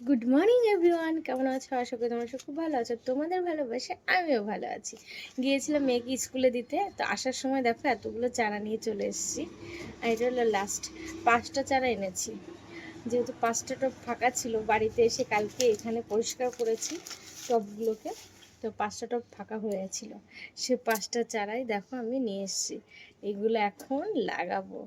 Good morning everyone, কেমন আছো? আশা করি তোমরা সব খুব ভালো আছো। তোমাদের ভালোবাসে আমিও ভালো আছি। গিয়েছিলাম মেয়েকে স্কুলে দিতে, তো আসার সময় দেখো এতগুলো চারা নিয়ে চলে এসেছি। আর এটা হলো লাস্ট 5টা চারা এনেছি, যেহেতু 5টা টব ফাঁকা ছিল। বাড়িতে এসে কালকে এখানে পরিষ্কার করেছি টবগুলোকে, তো 5টা টব ফাঁকা হয়েছিল। সে 5টা চারাই দেখো আমি নিয়ে এসেছি। এগুলো এখন লাগাবো।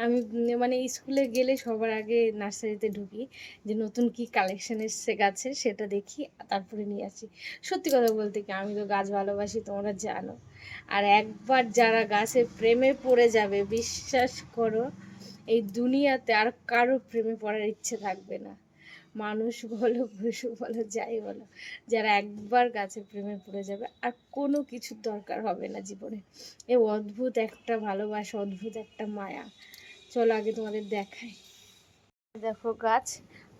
আমি মানে স্কুলে গেলে সবার আগে নার্সারিতে ঢুকি, যে নতুন কি কালেকশন এসছে গাছের সেটা দেখি, তারপরে নিয়ে আসি। সত্যি কথা বলতে কি, আমি তো গাছ ভালোবাসি, তোমরা জানো। আর একবার যারা গাছের প্রেমে পড়ে যাবে, বিশ্বাস করো এই দুনিয়াতে আর কারো প্রেমে পড়ার ইচ্ছে থাকবে না। মানুষ বলো, পশু বলো, যাই বলো, যারা একবার গাছের প্রেমে পড়ে যাবে আর কোনো কিছুর দরকার হবে না জীবনে। এ অদ্ভুত একটা ভালোবাসা, অদ্ভুত একটা মায়া। চলো আগে তোমাদের দেখাই। দেখো গাছ,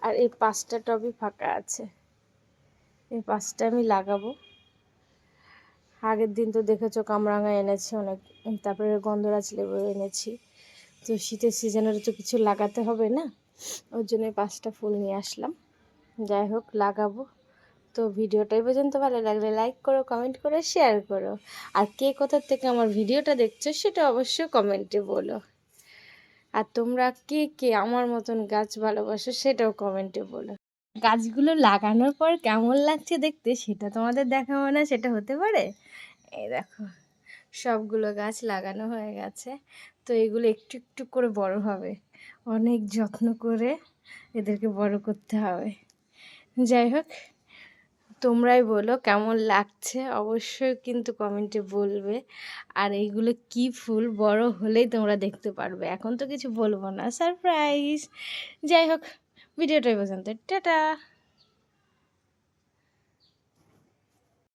আর এই 5টা টবই ফাঁকা আছে। এই 5টা আমি লাগাবো। আগের দিন তো দেখেছো কামরাঙা এনেছি অনেক, তারপরে গন্ধরাজ লেবু এনেছি। তো শীতের সিজনের তো কিছু লাগাতে হবে না, ওর জন্য 5টা ফুল নিয়ে আসলাম। যাই হোক, লাগাবো। তো ভিডিওটাই পর্যন্ত ভালো লাগলে লাইক করো, কমেন্ট করো, শেয়ার করো। আর কে কোথা থেকে আমার ভিডিওটা দেখছো সেটা অবশ্যই কমেন্টে বলো। আর তোমরা কে কে আমার মতন গাছ ভালোবাসো সেটাও কমেন্টে বলো। গাছগুলো লাগানোর পর কেমন লাগছে দেখতে সেটা তোমাদের দেখাবো না, সেটা হতে পারে? এই দেখো, সবগুলো গাছ লাগানো হয়ে গেছে। তো এগুলো একটু একটু করে বড় হবে, অনেক যত্ন করে এদেরকে বড় করতে হবে। যাই হোক, তোমরাই বলো কেমন লাগছে, অবশ্যই কিন্তু কমেন্টে বলবে। আর এইগুলো কি ফুল, বড় হলেই তোমরা দেখতে পারবে, এখন তো কিছু বলবো না, সারপ্রাইজ। যাই হোক, ভিডিওটা পর্যন্ত, টাটা।